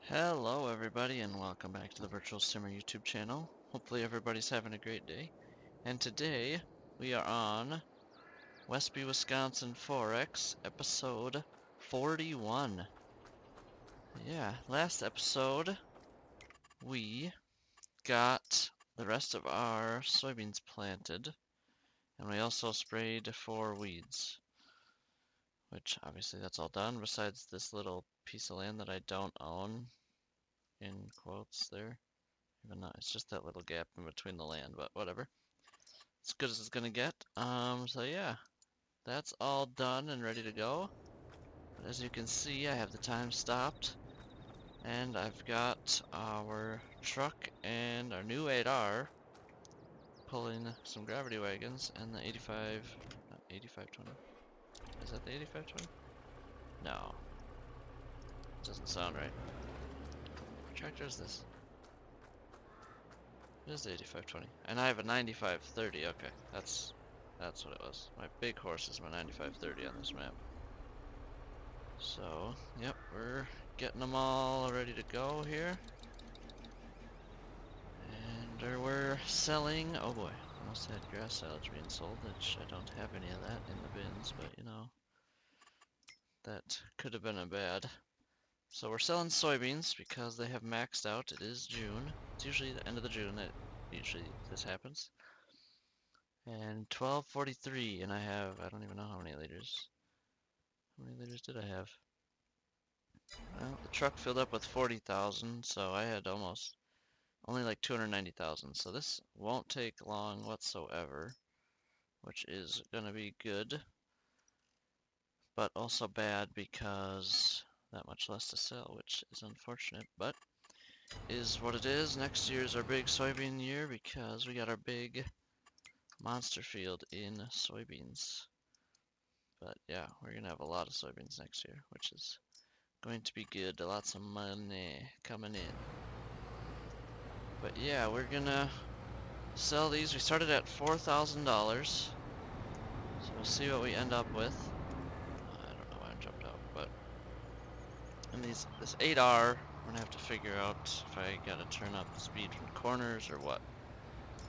Hello everybody and welcome back to the Virtual Simmer YouTube channel. Hopefully everybody's having a great day. And today we are on Westby, Wisconsin Forex episode 41. Yeah, last episode we got the rest of our soybeans planted and we also sprayed for weeds, which obviously that's all done besides this little piece of land that I don't own, in quotes there. Even though it's just that little gap in between the land, but whatever. As good as it's gonna get. So yeah, that's all done and ready to go. But as you can see, I have the time stopped, and I've got our truck and our new 8R pulling some gravity wagons and the 85, not 8520. Is that the 8520? No, doesn't sound right. What tractor is this? It is the 8520, and I have a 9530. Okay, that's what it was. My big horse is my 9530 on this map. So, yep, we're getting them all ready to go here. And we're selling, oh boy, almost had grass silage being sold, which I don't have any of that in the bins, but you know, that could have been a bad. So we're selling soybeans because they have maxed out. It is June. It's usually the end of the June that usually this happens. And 1243, and I don't even know how many liters. How many liters did I have? Well, the truck filled up with 40,000, so I had only like 290,000. So this won't take long whatsoever, which is gonna be good, but also bad because that much less to sell, which is unfortunate, but is what it is. Next year is our big soybean year because we got our big monster field in soybeans. But yeah, we're gonna have a lot of soybeans next year, which is going to be good. Lots of money coming in. But yeah, we're gonna sell these. We started at $4,000, so we'll see what we end up with. I don't know why I jumped out, but and this 8R, we're gonna have to figure out if I gotta turn up the speed from corners or what.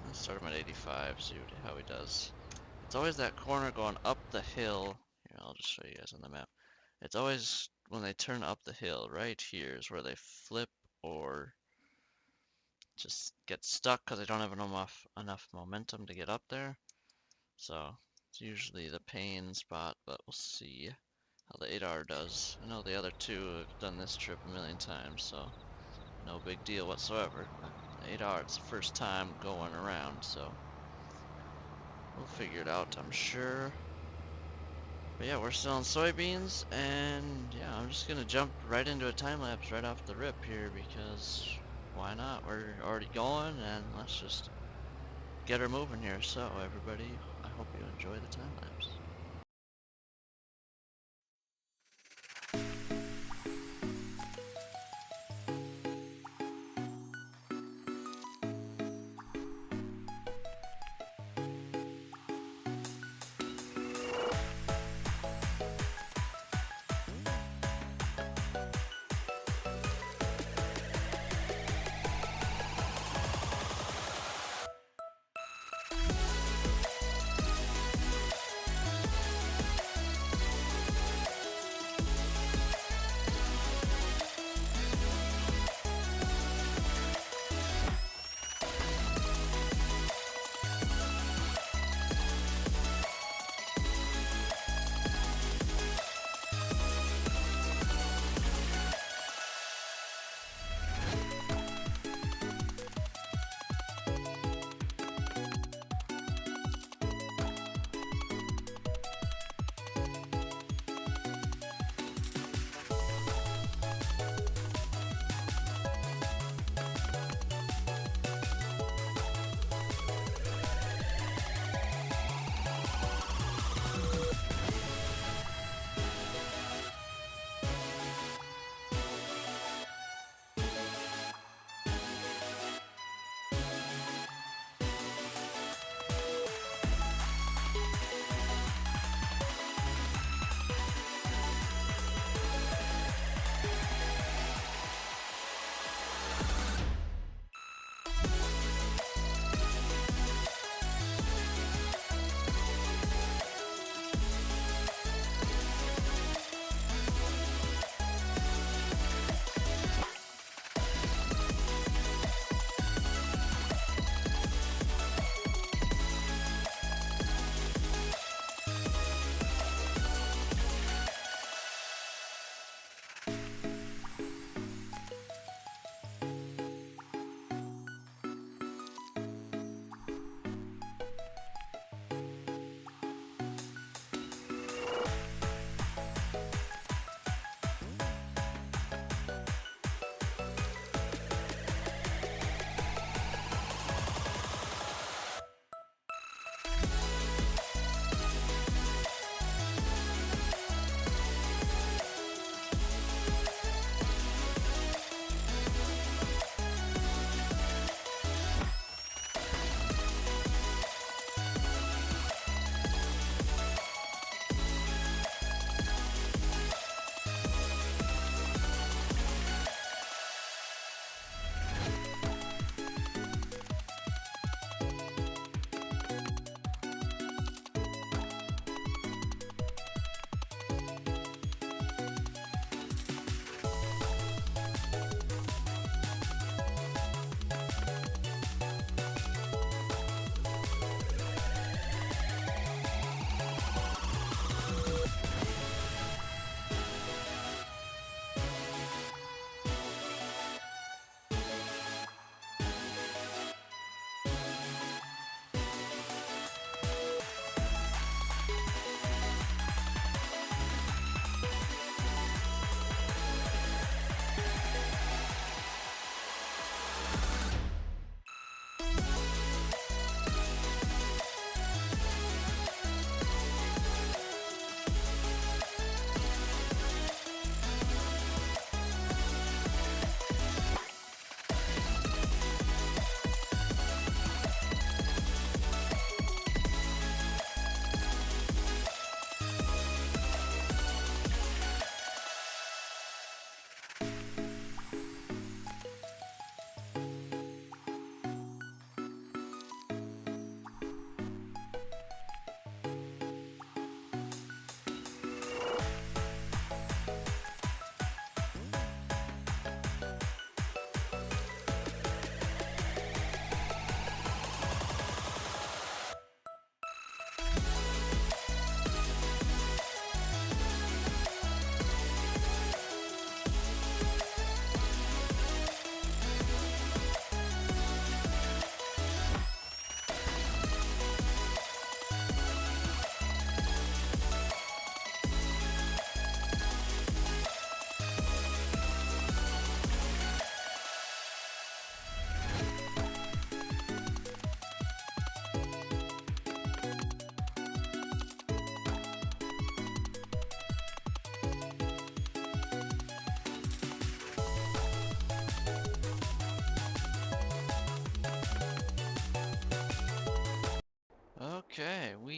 Let's start him at 85, see how he does. It's always that corner going up the hill. Here, I'll just show you guys on the map. It's always when they turn up the hill, right here is where they flip or just get stuck because they don't have enough momentum to get up there. So it's usually the pain spot, but we'll see how the 8R does. I know the other two have done this trip a million times, so no big deal whatsoever. The 8R, it's the first time going around, so we'll figure it out, I'm sure. But yeah, we're selling soybeans, and yeah, I'm just gonna jump right into a time lapse right off the rip here because why not? We're already going, and let's just get her moving here. So everybody, I hope you enjoy the time lapse.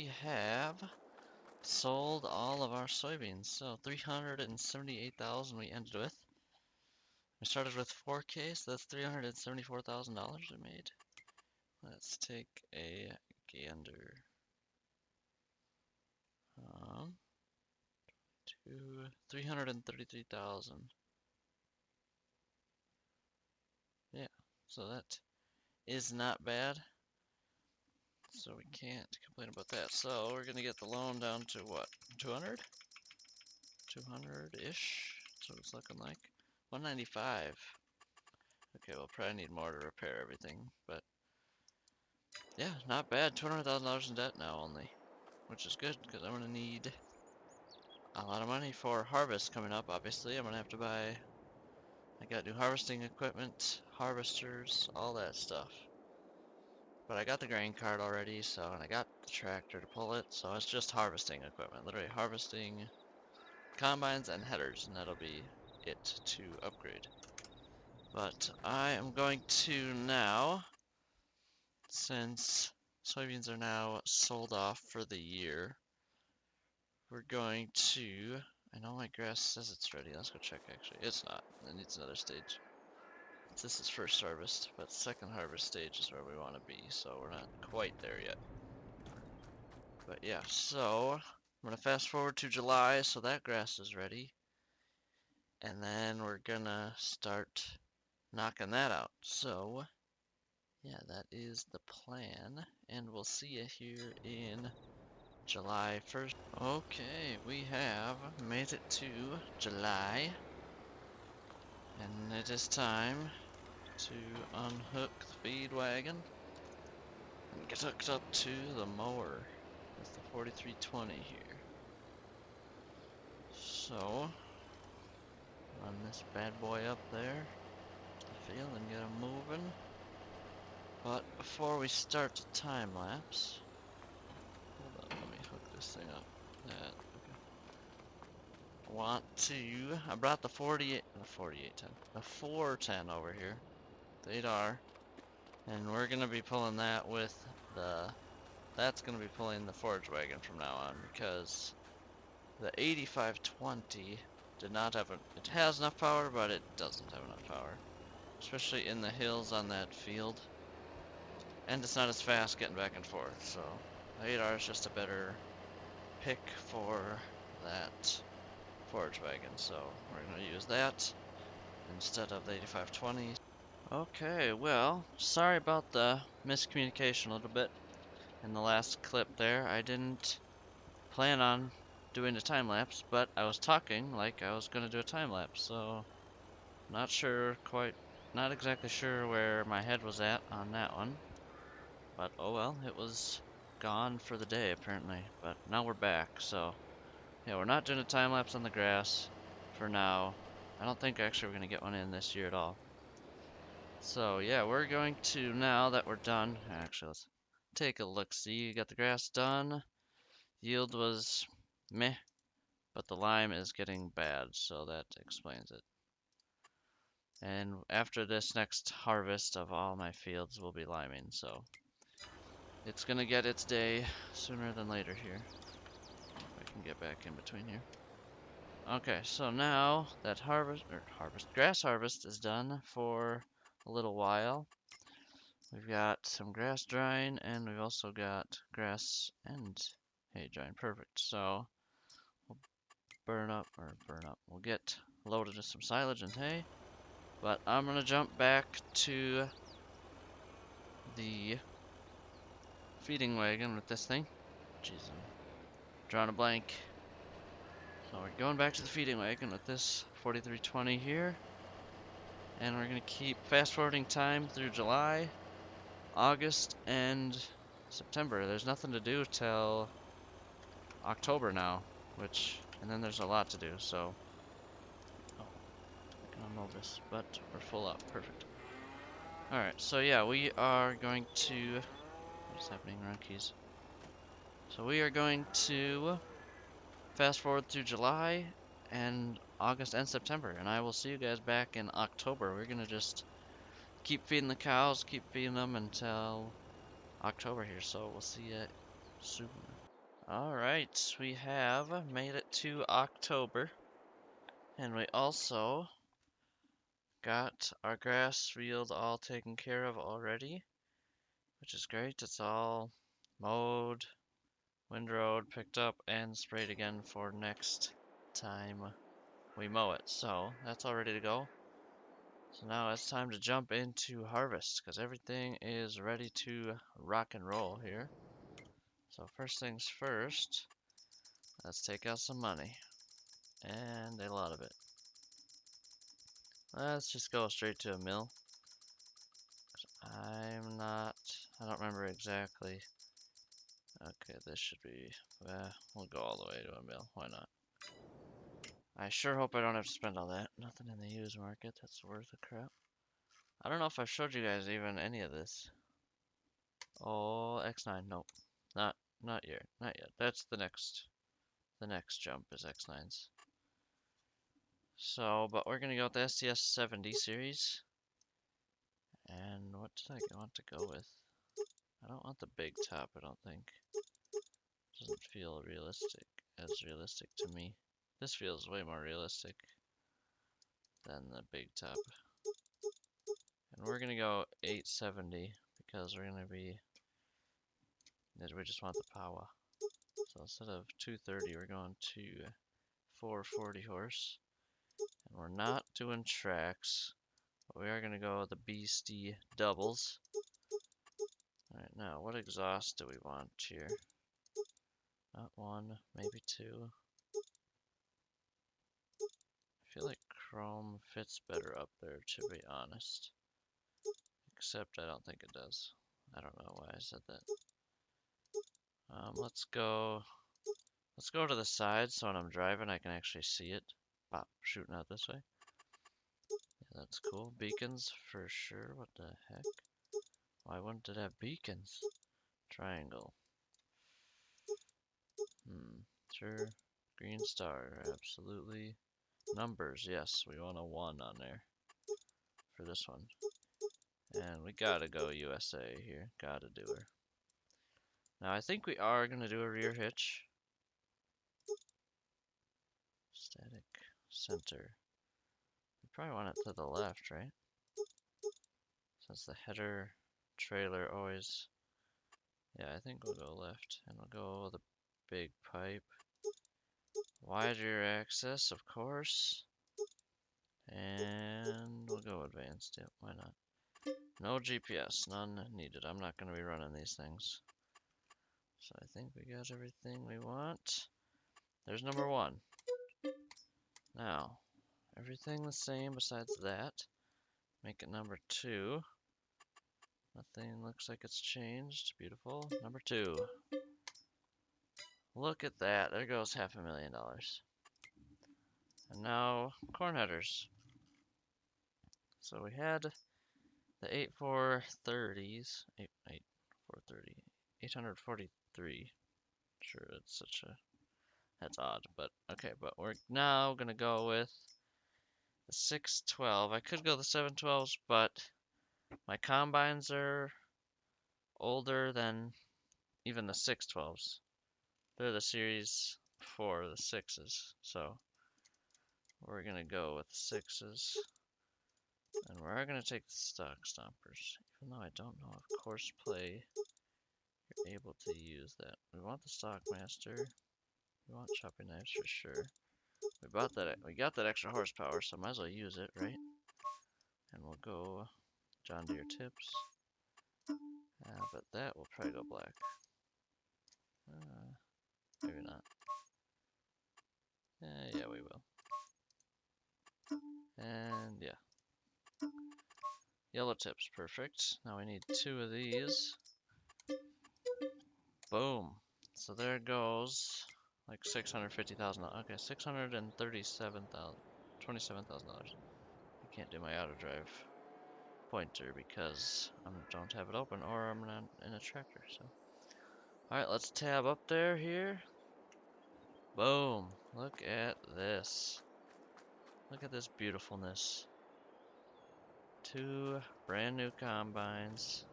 we have sold all of our soybeans. So 378,000 we ended with. We started with 4K, so that's $374,000 we made. Let's take a gander. To 333,000. Yeah, so that is not bad. So we can't complain about that. So we're gonna get the loan down to what? 200? 200-ish. That's what it's looking like. 195. Okay, we'll probably need more to repair everything, but yeah, not bad. $200,000 in debt now only, which is good because I'm gonna need a lot of money for harvest coming up. Obviously, I'm gonna have to buy. I got new harvesting equipment, harvesters, all that stuff. But I got the grain cart already, so, and I got the tractor to pull it, so it's just harvesting equipment. Literally harvesting combines and headers, and that'll be it to upgrade. But I am going to now, since soybeans are now sold off for the year, we're going to, I know my grass says it's ready. Let's go check actually. It's not. It needs another stage. This is first harvest, but second harvest stage is where we want to be, so we're not quite there yet. But yeah, so I'm gonna fast forward to July, so that grass is ready. And then we're gonna start knocking that out. So yeah, that is the plan. And we'll see you here in July 1st. Okay, we have made it to July. And it is time to unhook the feed wagon and get hooked up to the mower with the 4320 here. So, run this bad boy up there to the field and get him moving. But before we start the time lapse, hold on, let me hook this thing up. That, okay. I brought the 4810, the 410 over here, the 8R, and we're gonna be pulling that with that's gonna be pulling the forage wagon from now on, because the 8520 did not have it has enough power, but it doesn't have enough power. Especially in the hills on that field. And it's not as fast getting back and forth, so the 8R is just a better pick for that forage wagon, so we're going to use that instead of the 8520. Okay, well, sorry about the miscommunication a little bit in the last clip there. I didn't plan on doing a time lapse, but I was talking like I was going to do a time lapse, so not exactly sure where my head was at on that one. But oh well, it was gone for the day apparently. But now we're back, so yeah, we're not doing a time lapse on the grass for now. I don't think actually we're gonna get one in this year at all. So yeah, we're going to, now that we're done, actually let's take a look. See, you got the grass done. Yield was meh, but the lime is getting bad, so that explains it. And after this next harvest of all my fields will be liming, so it's gonna get its day sooner than later here. If I can get back in between here. Okay, so now that grass harvest is done for a little while. We've got some grass drying, and we've also got grass and hay drying. Perfect. So we'll we'll get loaded with some silage and hay. But I'm gonna jump back to the feeding wagon with this thing. Jeez, I'm drawing a blank. So we're going back to the feeding wagon with this 4320 here. And we're going to keep fast forwarding time through July, August, and September. There's nothing to do till October now, and then there's a lot to do, so. Oh, I can unload this, but we're full up. Perfect. Alright, so yeah, we are going to. What's happening around keys? So we are going to fast forward through July and August and September, and I will see you guys back in October. We're gonna just keep feeding the cows, keep feeding them until October here, so we'll see you soon. Alright, we have made it to October, and we also got our grass field all taken care of already, which is great. It's all mowed, windrowed, picked up, and sprayed again for next time we mow it. So that's all ready to go. So now it's time to jump into harvest because everything is ready to rock and roll here. So first things first, let's take out some money, and a lot of it. Let's just go straight to a mill. I don't remember exactly. Okay, this should be, we'll go all the way to a mill. Why not? I sure hope I don't have to spend all that. Nothing in the used market that's worth a crap. I don't know if I've showed you guys even any of this. Oh, X9, nope. Not yet, not yet. That's the next jump is X9s. So, but we're gonna go with the STS 70 series. And what did I want to go with? I don't want the big top, I don't think. Doesn't feel as realistic to me. This feels way more realistic than the big top. And we're gonna go 870 because we just want the power. So instead of 230, we're going to 440 horse. And we're not doing tracks, but we are gonna go with the beastie doubles. Alright, now what exhaust do we want here? Not one, maybe two. I feel like chrome fits better up there, to be honest. Except I don't think it does. I don't know why I said that. Let's go to the side so when I'm driving I can actually see it. Pop, shooting out this way. Yeah, that's cool. Beacons for sure. What the heck? Why wouldn't it have beacons? Triangle. Sure. Green star, absolutely. Numbers, yes, we want a 1 on there for this one. And we gotta go USA here. Gotta do her. Now I think we are gonna do a rear hitch. Static center. We probably want it to the left, right? Since the header trailer always... Yeah, I think we'll go left. And we'll go with a big pipe. Wide rear access, of course. And we'll go advanced, yep, why not? No GPS, none needed. I'm not going to be running these things. So I think we got everything we want. There's number 1. Now, everything the same besides that. Make it number 2. Nothing looks like it's changed. Beautiful. Number 2. Look at that. There goes $500,000. And now, corn headers. So we had the 8430s. 843. Sure, it's such a... That's odd, but okay. But we're now gonna go with the 612. I could go the 712s, but my combines are older than even the 612s. They're the series 4, the 6s. So we're gonna go with the 6s. And we're gonna take the stock stompers. Even though I don't know if course play you're able to use that. We want the stock master. We want chopping knives for sure. We got that extra horsepower, so might as well use it, right? And we'll go John Deere tips. But that will probably go black. Maybe not. Yeah, we will. And yeah. Yellow tips, perfect. Now we need 2 of these. Boom. So there goes like $650,000. Okay, $27,000. I can't do my auto drive pointer because I don't have it open or I'm not in a tractor. So, all right, let's tab up there here. Boom! Look at this. Look at this beautifulness. 2 brand new combines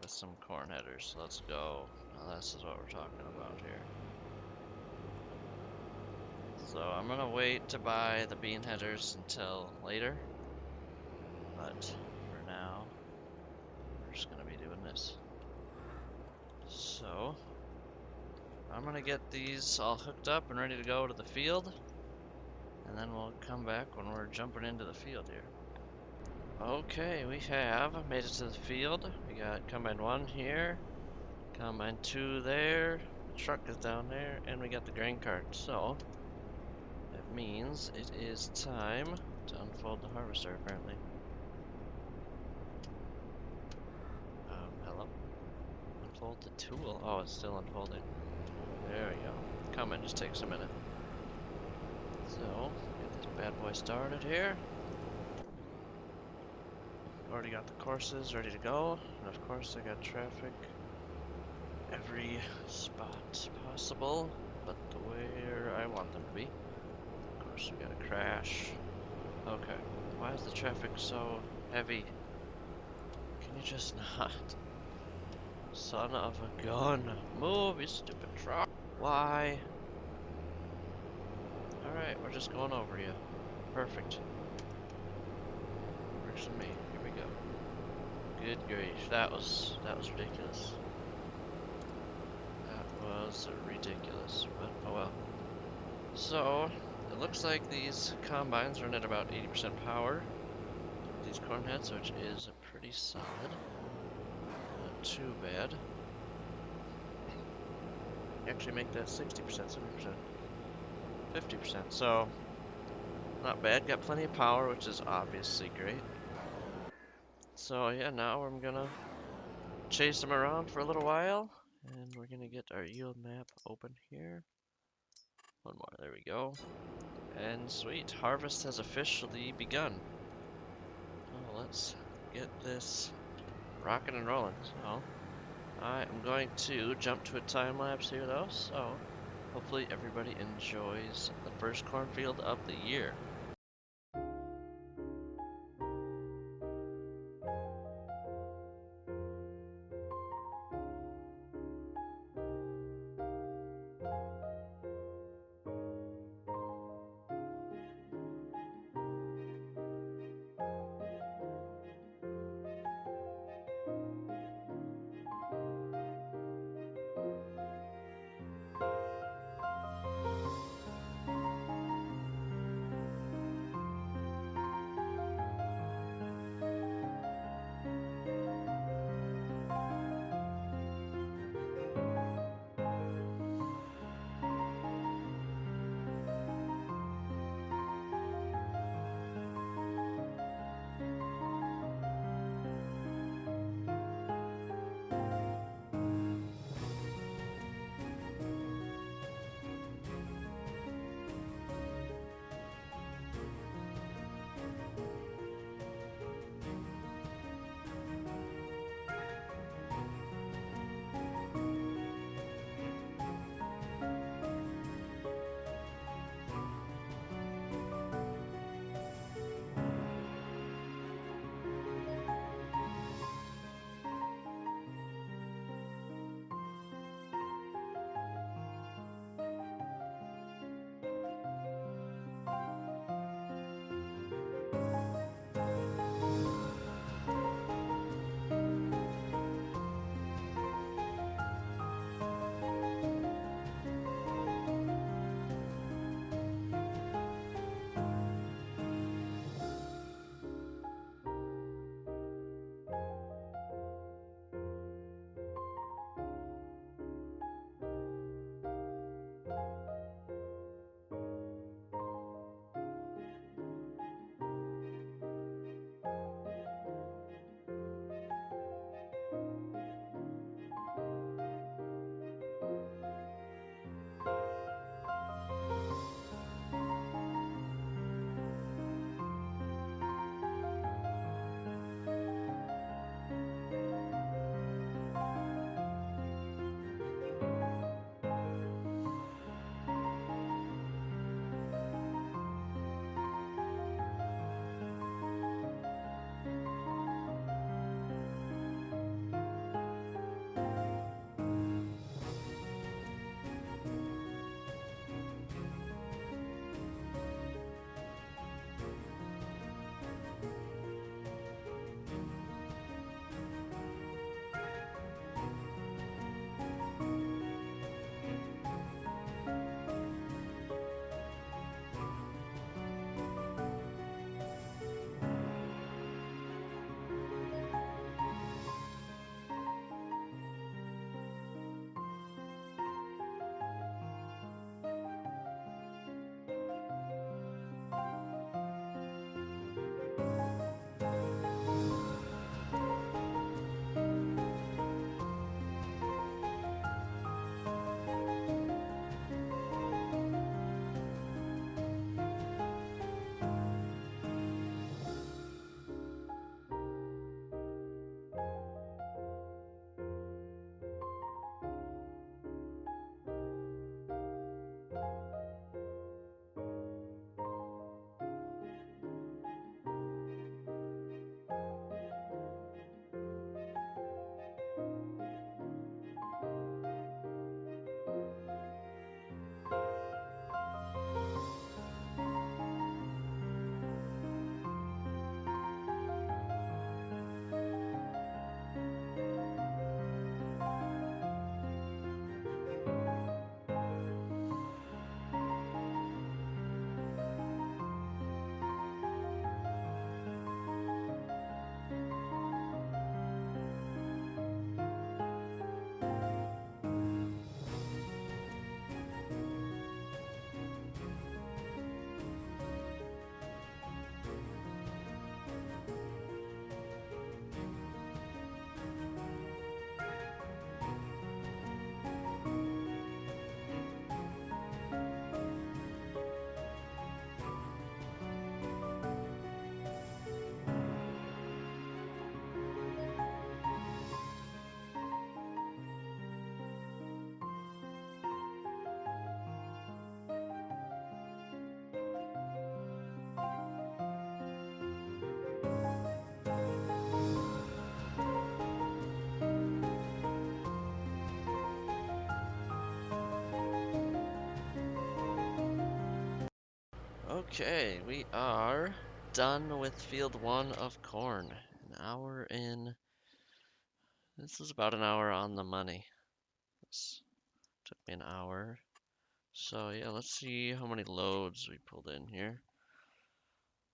with some corn headers. Let's go. Well, this is what we're talking about here. So I'm gonna wait to buy the bean headers until later, but for now, we're just gonna be doing this. So I'm gonna get these all hooked up and ready to go to the field, and then we'll come back when we're jumping into the field here. Okay, we have made it to the field. We got combine 1 here, combine 2 there, the truck is down there, and we got the grain cart. So that means it is time to unfold the harvester, apparently. Hello? Unfold the tool. Oh, it's still unfolding. There we go. Combine just takes a minute. So, get this bad boy started here. Already got the courses ready to go, and of course I got traffic every spot possible, but the where I want them to be. Of course we got a crash. Okay, why is the traffic so heavy? Can you just not? Son of a gun! Move, you stupid truck! Why? Alright, we're just going over you. Perfect. Works for me. Here we go. Good grief, that was ridiculous. That was ridiculous, but oh well. So, it looks like these combines run at about 80% power. These corn heads, which is pretty solid. Not too bad. Actually make that 60%, 70%, 50%. So, not bad. Got plenty of power, which is obviously great. So yeah, now I'm gonna chase them around for a little while. And we're gonna get our yield map open here. One more, there we go. And sweet, harvest has officially begun. Oh, let's get this rocking and rolling. So, I am going to jump to a time lapse here though, so hopefully everybody enjoys the first cornfield of the year. Okay, we are done with field 1 of corn. An hour in. This is about an hour on the money. This took me an hour. So yeah, let's see how many loads we pulled in here.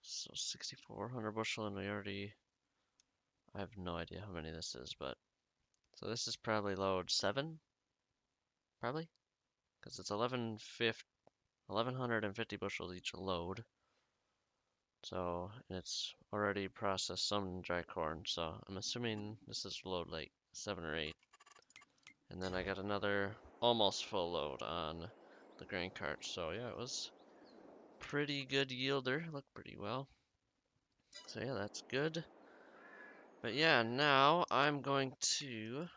So 6,400 bushel, and we already, I have no idea how many this is, but so this is probably load 7, probably, because it's 1,150 bushels each load. So it's already processed some dry corn, so I'm assuming this is load like 7 or 8. And then I got another almost full load on the grain cart. So yeah, it was pretty good yielder. Looked pretty well. So yeah, that's good. But yeah, now I'm going to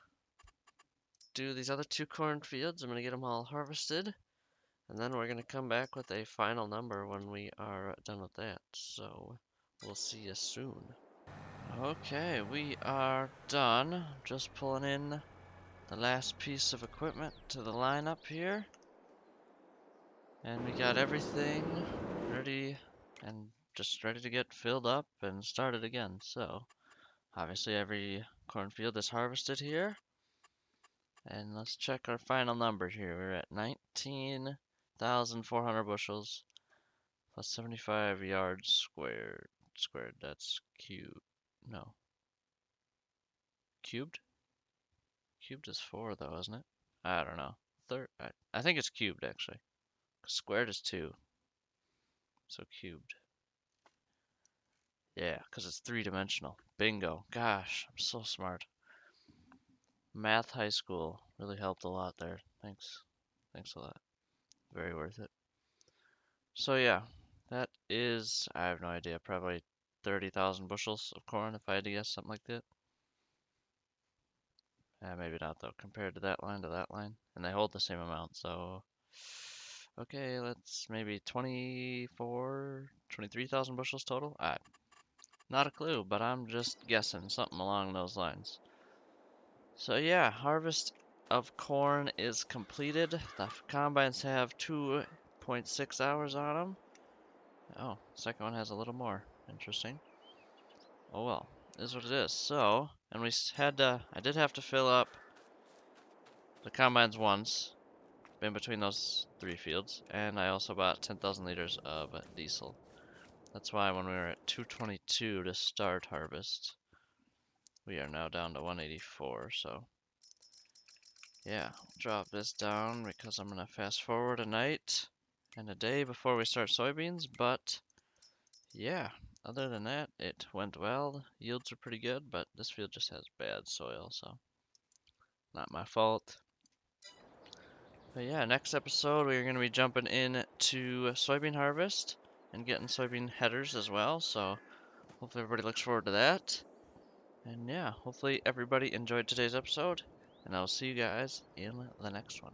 do these other 2 cornfields. I'm going to get them all harvested. And then we're going to come back with a final number when we are done with that. So we'll see you soon. Okay, we are done. Just pulling in the last piece of equipment to the lineup here. And we got everything ready and just ready to get filled up and started again. So, obviously every cornfield is harvested here. And let's check our final number here. We're at 19,400 bushels plus 75 yards squared. Squared, that's cubed. No. Cubed? Cubed is 4 though, isn't it? I don't know. I think it's cubed actually. Squared is 2. So cubed. Yeah, because it's 3-dimensional. Bingo. Gosh, I'm so smart. Math high school really helped a lot there. Thanks. Thanks a lot. Very worth it. So yeah, that is, I have no idea, probably 30,000 bushels of corn if I had to guess, something like that. Maybe not though, compared to that line to that line. And they hold the same amount, so okay, let's maybe 23,000 bushels total. Not a clue, but I'm just guessing something along those lines. So yeah, harvest of corn is completed. The combines have 2.6 hours on them. Oh, second one has a little more. Interesting. Oh well, is what it is. So, and I did have to fill up the combines once in between those 3 fields, and I also bought 10,000 liters of diesel. That's why when we were at 222 to start harvest, we are now down to 184, so yeah, drop this down because I'm gonna fast forward a night and a day before we start soybeans, but yeah, other than that, it went well. Yields are pretty good, but this field just has bad soil, so not my fault. But yeah, next episode we're gonna be jumping in to soybean harvest and getting soybean headers as well, so hopefully everybody looks forward to that. And yeah, hopefully everybody enjoyed today's episode, and I'll see you guys in the next one.